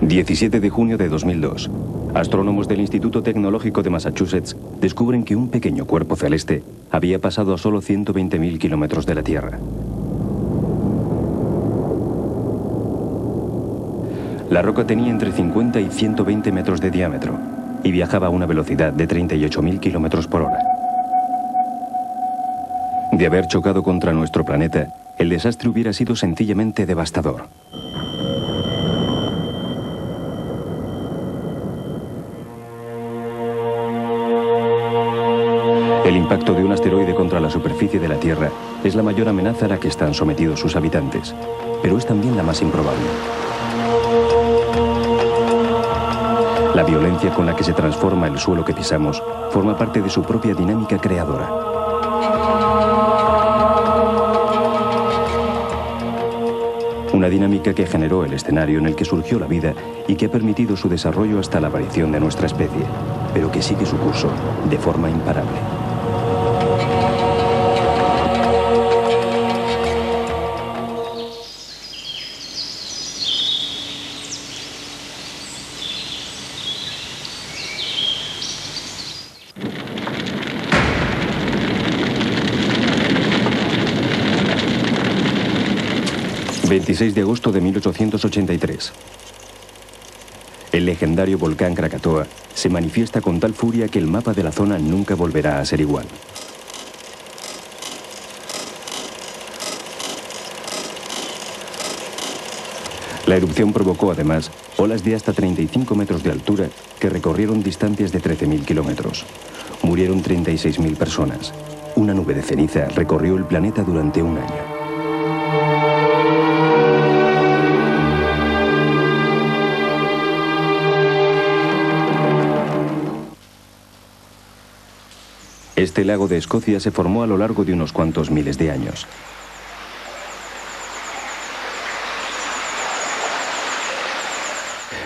17 de junio de 2002. Astrónomos del Instituto Tecnológico de Massachusetts descubren que un pequeño cuerpo celeste había pasado a solo 120.000 kilómetros de la Tierra. La roca tenía entre 50 y 120 metros de diámetro y viajaba a una velocidad de 38.000 kilómetros por hora. De haber chocado contra nuestro planeta, el desastre hubiera sido sencillamente devastador. El impacto de un asteroide contra la superficie de la Tierra es la mayor amenaza a la que están sometidos sus habitantes, pero es también la más improbable. La violencia con la que se transforma el suelo que pisamos forma parte de su propia dinámica creadora. Una dinámica que generó el escenario en el que surgió la vida y que ha permitido su desarrollo hasta la aparición de nuestra especie, pero que sigue su curso de forma imparable. ...26 de agosto de 1883. El legendario volcán Krakatoa se manifiesta con tal furia que el mapa de la zona nunca volverá a ser igual. La erupción provocó además olas de hasta 35 metros de altura que recorrieron distancias de 13.000 kilómetros. Murieron 36.000 personas. Una nube de ceniza recorrió el planeta durante un año. Este lago de Escocia se formó a lo largo de unos cuantos miles de años.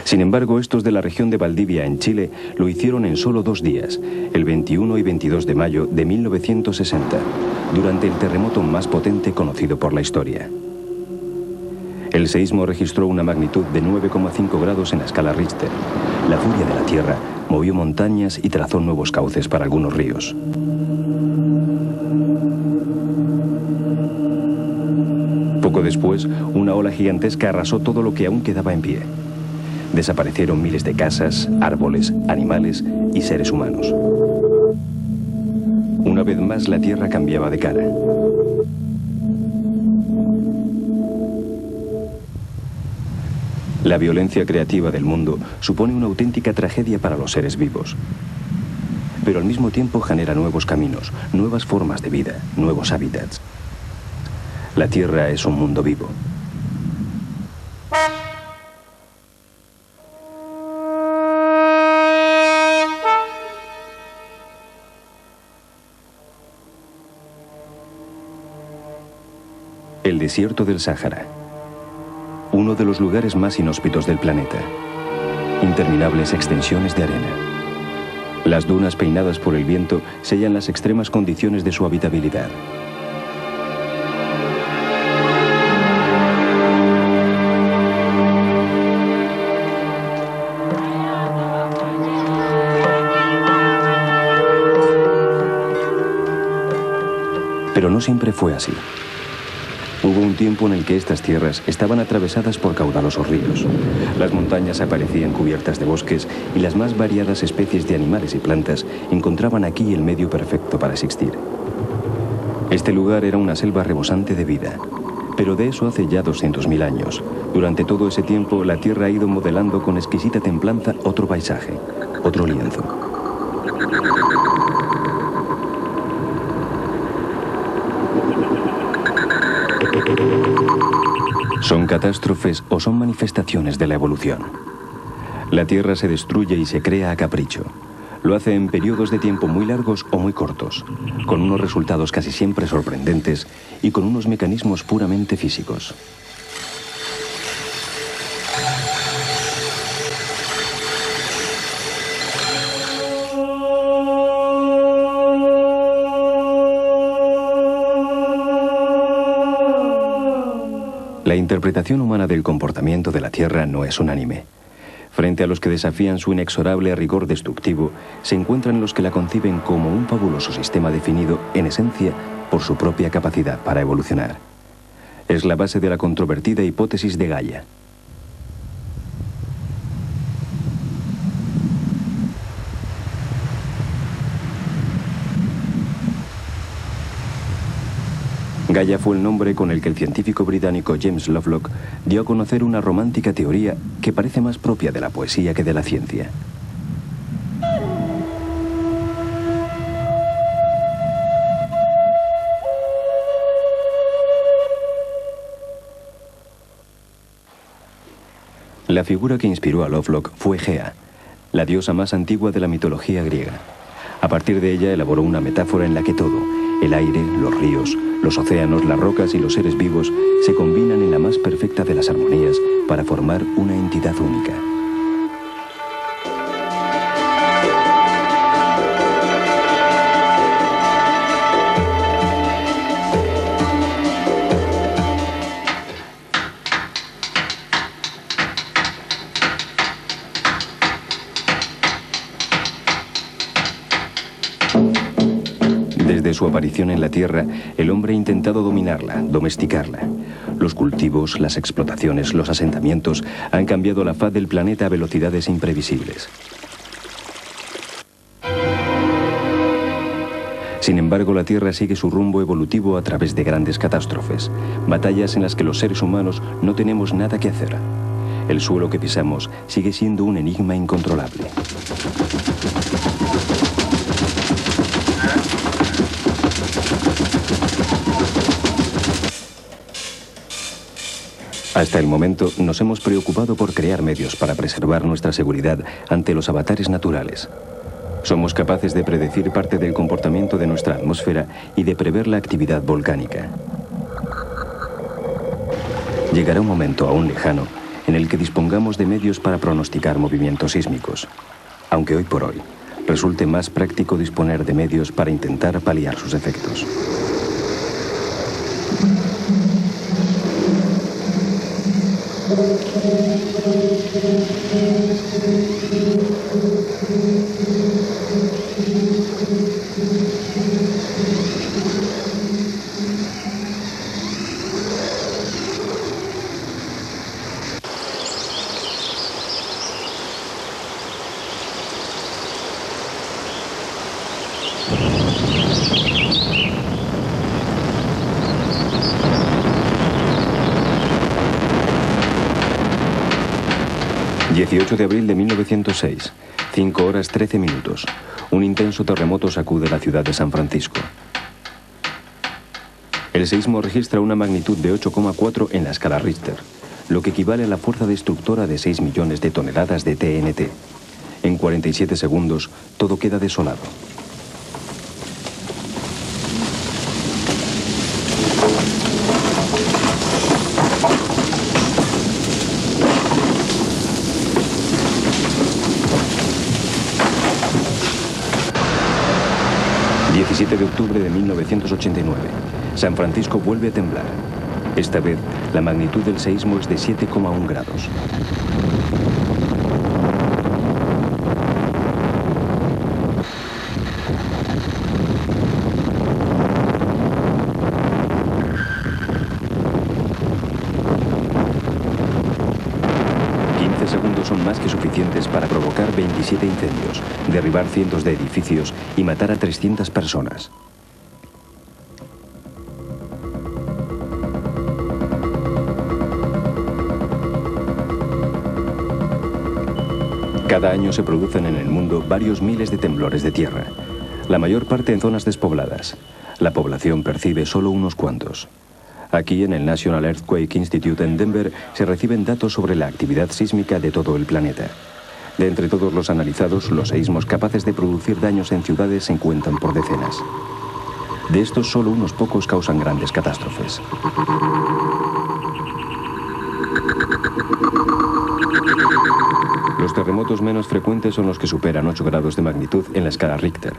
Sin embargo, estos de la región de Valdivia, en Chile, lo hicieron en solo 2 días, el 21 y 22 de mayo de 1960, durante el terremoto más potente conocido por la historia. El seísmo registró una magnitud de 9,5 grados en la escala Richter. La furia de la Tierra movió montañas y trazó nuevos cauces para algunos ríos. Poco después, una ola gigantesca arrasó todo lo que aún quedaba en pie. Desaparecieron miles de casas, árboles, animales y seres humanos. Una vez más, la Tierra cambiaba de cara. La violencia creativa del mundo supone una auténtica tragedia para los seres vivos. Pero al mismo tiempo genera nuevos caminos, nuevas formas de vida, nuevos hábitats. La Tierra es un mundo vivo. El desierto del Sáhara. Uno de los lugares más inhóspitos del planeta. Interminables extensiones de arena. Las dunas peinadas por el viento sellan las extremas condiciones de su habitabilidad. Pero no siempre fue así. Hubo un tiempo en el que estas tierras estaban atravesadas por caudalosos ríos. Las montañas aparecían cubiertas de bosques y las más variadas especies de animales y plantas encontraban aquí el medio perfecto para existir. Este lugar era una selva rebosante de vida, pero de eso hace ya 200.000 años. Durante todo ese tiempo, la Tierra ha ido modelando con exquisita templanza otro paisaje, otro lienzo. ¿Son catástrofes o son manifestaciones de la evolución? La Tierra se destruye y se crea a capricho. Lo hace en periodos de tiempo muy largos o muy cortos, con unos resultados casi siempre sorprendentes y con unos mecanismos puramente físicos. La interpretación humana del comportamiento de la Tierra no es unánime. Frente a los que desafían su inexorable rigor destructivo, se encuentran los que la conciben como un fabuloso sistema definido, en esencia, por su propia capacidad para evolucionar. Es la base de la controvertida hipótesis de Gaia. Gaia fue el nombre con el que el científico británico James Lovelock dio a conocer una romántica teoría que parece más propia de la poesía que de la ciencia. La figura que inspiró a Lovelock fue Gea, la diosa más antigua de la mitología griega. A partir de ella elaboró una metáfora en la que todo, el aire, los ríos, los océanos, las rocas y los seres vivos, se combinan en la más perfecta de las armonías para formar una entidad única. Desde su aparición en la Tierra, el hombre ha intentado dominarla, domesticarla. Los cultivos, las explotaciones, los asentamientos han cambiado la faz del planeta a velocidades imprevisibles. Sin embargo, la Tierra sigue su rumbo evolutivo a través de grandes catástrofes, batallas en las que los seres humanos no tenemos nada que hacer. El suelo que pisamos sigue siendo un enigma incontrolable. Hasta el momento nos hemos preocupado por crear medios para preservar nuestra seguridad ante los avatares naturales. Somos capaces de predecir parte del comportamiento de nuestra atmósfera y de prever la actividad volcánica. Llegará un momento aún lejano en el que dispongamos de medios para pronosticar movimientos sísmicos, aunque hoy por hoy resulte más práctico disponer de medios para intentar paliar sus efectos. ...18 de abril de 1906, 5 horas 13 minutos. Un intenso terremoto sacude la ciudad de San Francisco. El seísmo registra una magnitud de 8,4 en la escala Richter, lo que equivale a la fuerza destructora de 6 millones de toneladas de TNT. En 47 segundos, todo queda desolado. El 7 de octubre de 1989, San Francisco vuelve a temblar. Esta vez, la magnitud del seísmo es de 7,1 grados. Son más que suficientes para provocar 27 incendios, derribar cientos de edificios y matar a 300 personas. Cada año se producen en el mundo varios miles de temblores de tierra, la mayor parte en zonas despobladas. La población percibe solo unos cuantos. Aquí, en el National Earthquake Institute en Denver, se reciben datos sobre la actividad sísmica de todo el planeta. De entre todos los analizados, los seísmos capaces de producir daños en ciudades se cuentan por decenas. De estos, solo unos pocos causan grandes catástrofes. Los terremotos menos frecuentes son los que superan 8 grados de magnitud en la escala Richter.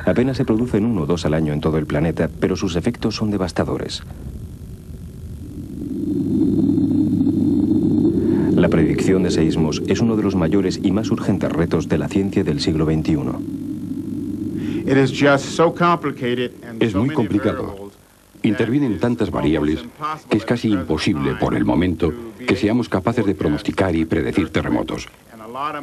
Apenas se producen 1 o 2 al año en todo el planeta, pero sus efectos son devastadores. La predicción detección de seísmos es uno de los mayores y más urgentes retos de la ciencia del siglo XXI. Es muy complicado. Intervienen tantas variables que es casi imposible por el momento que seamos capaces de pronosticar y predecir terremotos.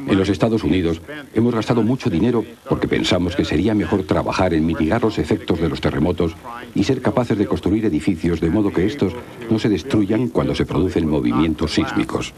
En los Estados Unidos hemos gastado mucho dinero porque pensamos que sería mejor trabajar en mitigar los efectos de los terremotos y ser capaces de construir edificios de modo que estos no se destruyan cuando se producen movimientos sísmicos.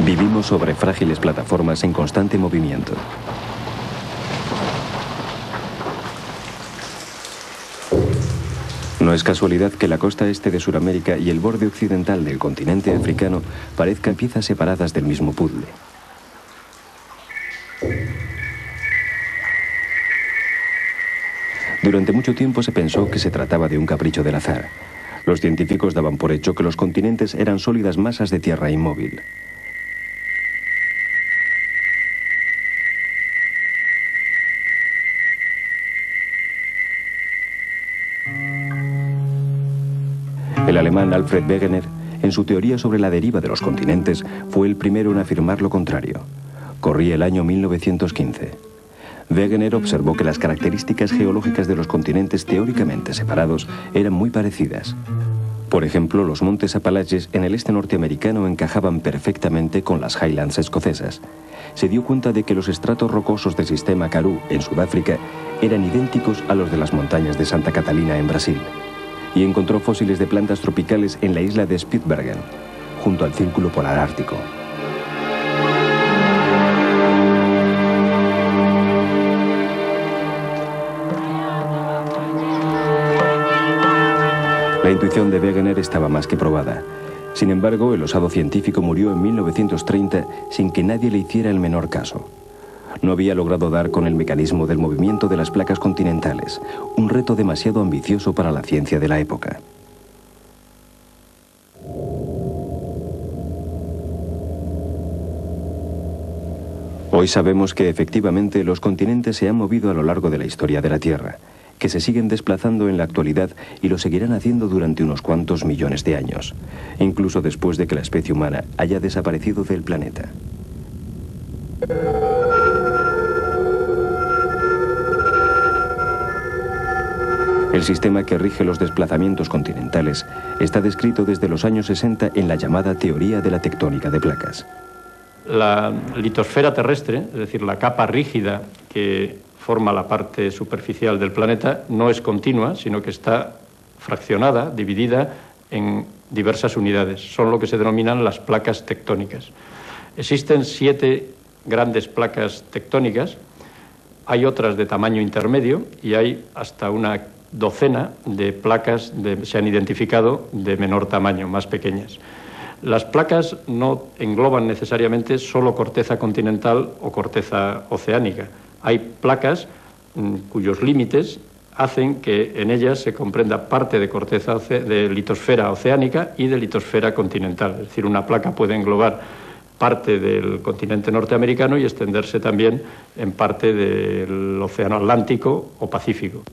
Vivimos sobre frágiles plataformas en constante movimiento. No es casualidad que la costa este de Sudamérica y el borde occidental del continente africano parezcan piezas separadas del mismo puzzle. Durante mucho tiempo se pensó que se trataba de un capricho del azar. Los científicos daban por hecho que los continentes eran sólidas masas de tierra inmóvil. El alemán Alfred Wegener, en su teoría sobre la deriva de los continentes, fue el primero en afirmar lo contrario. Corría el año 1915. Wegener observó que las características geológicas de los continentes teóricamente separados eran muy parecidas. Por ejemplo, los montes Apalaches en el este norteamericano encajaban perfectamente con las Highlands escocesas. Se dio cuenta de que los estratos rocosos del sistema Karoo en Sudáfrica eran idénticos a los de las montañas de Santa Catalina en Brasil. Y encontró fósiles de plantas tropicales en la isla de Spitsbergen, junto al Círculo Polar Ártico. La intuición de Wegener estaba más que probada. Sin embargo, el osado científico murió en 1930 sin que nadie le hiciera el menor caso. No había logrado dar con el mecanismo del movimiento de las placas continentales, un reto demasiado ambicioso para la ciencia de la época. Hoy sabemos que efectivamente los continentes se han movido a lo largo de la historia de la Tierra, que se siguen desplazando en la actualidad y lo seguirán haciendo durante unos cuantos millones de años, incluso después de que la especie humana haya desaparecido del planeta. El sistema que rige los desplazamientos continentales está descrito desde los años 60 en la llamada teoría de la tectónica de placas. La litosfera terrestre, es decir, la capa rígida que forma la parte superficial del planeta, no es continua, sino que está fraccionada, dividida en diversas unidades. Son lo que se denominan las placas tectónicas. Existen 7 grandes placas tectónicas, hay otras de tamaño intermedio y hay hasta una docena de placas se han identificado de menor tamaño, más pequeñas. Las placas no engloban necesariamente solo corteza continental o corteza oceánica. Hay placas cuyos límites hacen que en ellas se comprenda parte de corteza de litosfera oceánica y de litosfera continental. Es decir, una placa puede englobar parte del continente norteamericano y extenderse también en parte del océano Atlántico o Pacífico.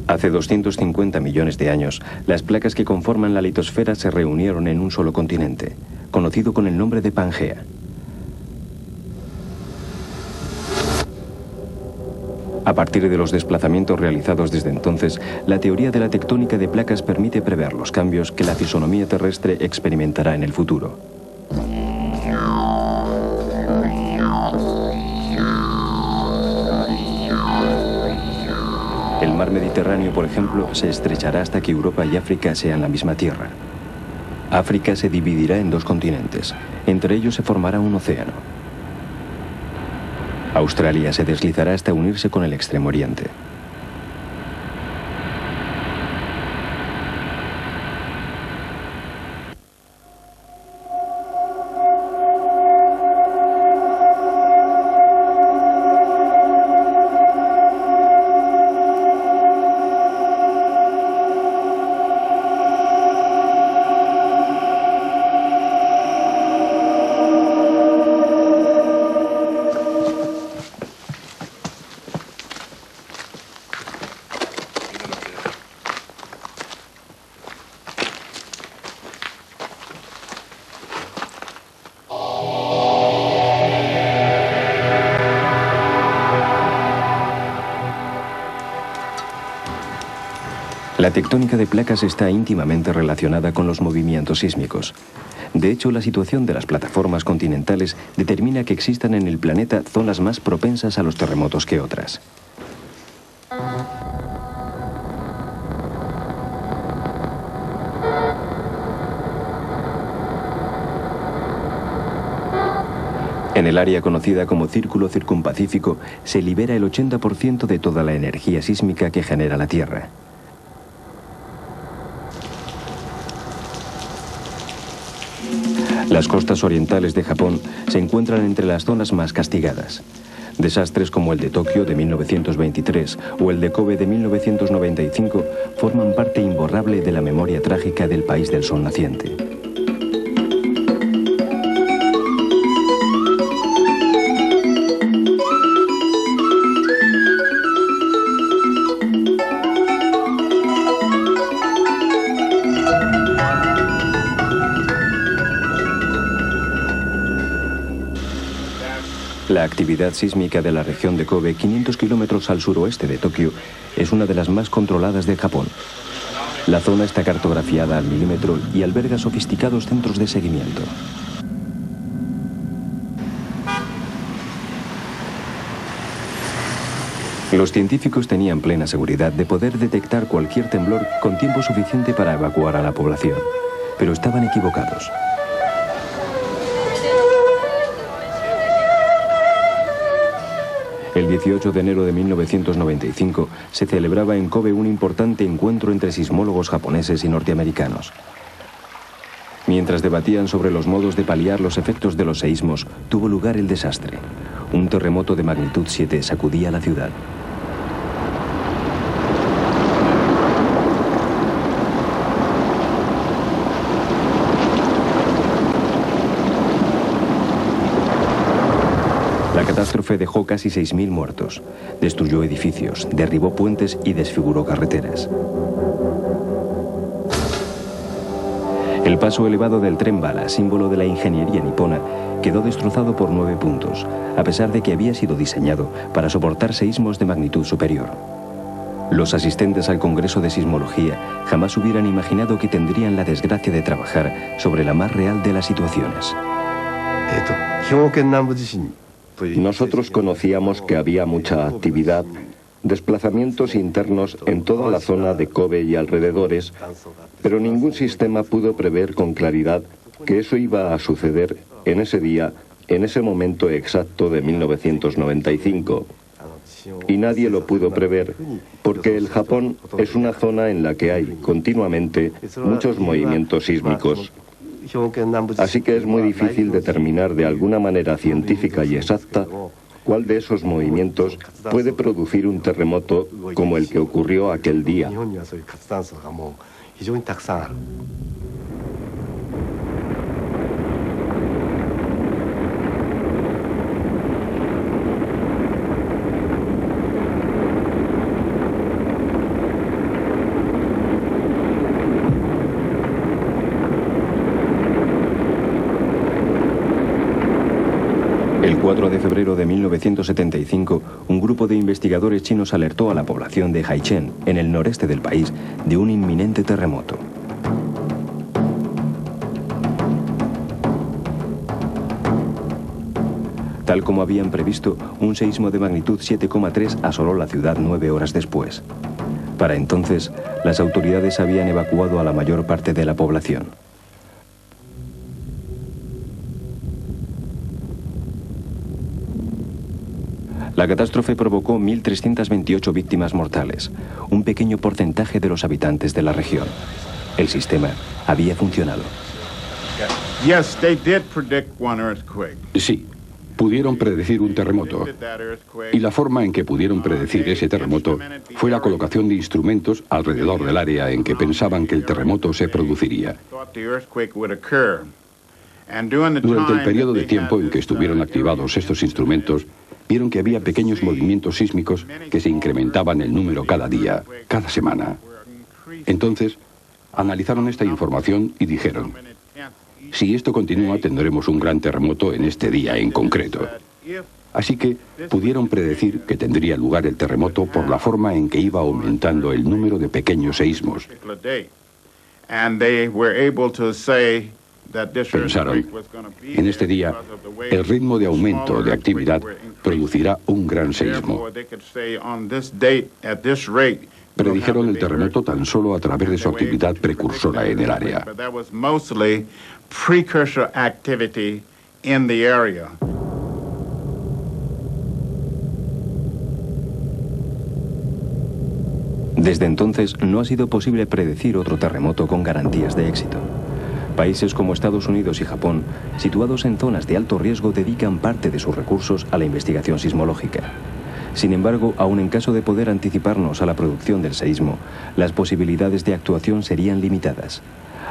Hace 250 millones de años, las placas que conforman la litosfera se reunieron en un solo continente, conocido con el nombre de Pangea. A partir de los desplazamientos realizados desde entonces, la teoría de la tectónica de placas permite prever los cambios que la fisonomía terrestre experimentará en el futuro. El mar Mediterráneo, por ejemplo, se estrechará hasta que Europa y África sean la misma tierra. África se dividirá en 2 continentes. Entre ellos se formará un océano. Australia se deslizará hasta unirse con el Extremo Oriente. La tectónica de placas está íntimamente relacionada con los movimientos sísmicos. De hecho, la situación de las plataformas continentales determina que existan en el planeta zonas más propensas a los terremotos que otras. En el área conocida como Círculo Circumpacífico se libera el 80% de toda la energía sísmica que genera la Tierra. Las costas orientales de Japón se encuentran entre las zonas más castigadas. Desastres como el de Tokio de 1923 o el de Kobe de 1995 forman parte imborrable de la memoria trágica del país del sol naciente. La actividad sísmica de la región de Kobe, 500 kilómetros al suroeste de Tokio, es una de las más controladas de Japón. La zona está cartografiada al milímetro y alberga sofisticados centros de seguimiento. Los científicos tenían plena seguridad de poder detectar cualquier temblor con tiempo suficiente para evacuar a la población, pero estaban equivocados. El 18 de enero de 1995 se celebraba en Kobe un importante encuentro entre sismólogos japoneses y norteamericanos. Mientras debatían sobre los modos de paliar los efectos de los seísmos, tuvo lugar el desastre. Un terremoto de magnitud 7 sacudía la ciudad. La catástrofe dejó casi 6.000 muertos, destruyó edificios, derribó puentes y desfiguró carreteras. El paso elevado del tren bala, símbolo de la ingeniería nipona, quedó destrozado por 9 puntos, a pesar de que había sido diseñado para soportar seísmos de magnitud superior. Los asistentes al Congreso de Sismología jamás hubieran imaginado que tendrían la desgracia de trabajar sobre la más real de las situaciones. Nosotros conocíamos que había mucha actividad, desplazamientos internos en toda la zona de Kobe y alrededores, pero ningún sistema pudo prever con claridad que eso iba a suceder en ese día, en ese momento exacto de 1995. Y nadie lo pudo prever, porque el Japón es una zona en la que hay continuamente muchos movimientos sísmicos. Así que es muy difícil determinar de alguna manera científica y exacta cuál de esos movimientos puede producir un terremoto como el que ocurrió aquel día. El 4 de febrero de 1975, un grupo de investigadores chinos alertó a la población de Haicheng, en el noreste del país, de un inminente terremoto. Tal como habían previsto, un seísmo de magnitud 7,3 asoló la ciudad 9 horas después. Para entonces, las autoridades habían evacuado a la mayor parte de la población. La catástrofe provocó 1.328 víctimas mortales, un pequeño porcentaje de los habitantes de la región. El sistema había funcionado. Sí, pudieron predecir un terremoto. Y la forma en que pudieron predecir ese terremoto fue la colocación de instrumentos alrededor del área en que pensaban que el terremoto se produciría. Durante el periodo de tiempo en que estuvieron activados estos instrumentos, vieron que había pequeños movimientos sísmicos que se incrementaban en número cada día, cada semana. Entonces, analizaron esta información y dijeron: si esto continúa, tendremos un gran terremoto en este día en concreto. Así que pudieron predecir que tendría lugar el terremoto por la forma en que iba aumentando el número de pequeños seísmos. Pensaron, en este día, el ritmo de aumento de actividad producirá un gran seísmo. Predijeron el terremoto tan solo a través de su actividad precursora en el área. Desde entonces no ha sido posible predecir otro terremoto con garantías de éxito. Países como Estados Unidos y Japón, situados en zonas de alto riesgo, dedican parte de sus recursos a la investigación sismológica. Sin embargo, aun en caso de poder anticiparnos a la producción del seísmo, las posibilidades de actuación serían limitadas.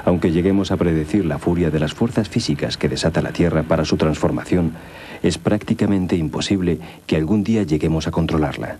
Aunque lleguemos a predecir la furia de las fuerzas físicas que desata la Tierra para su transformación, es prácticamente imposible que algún día lleguemos a controlarla.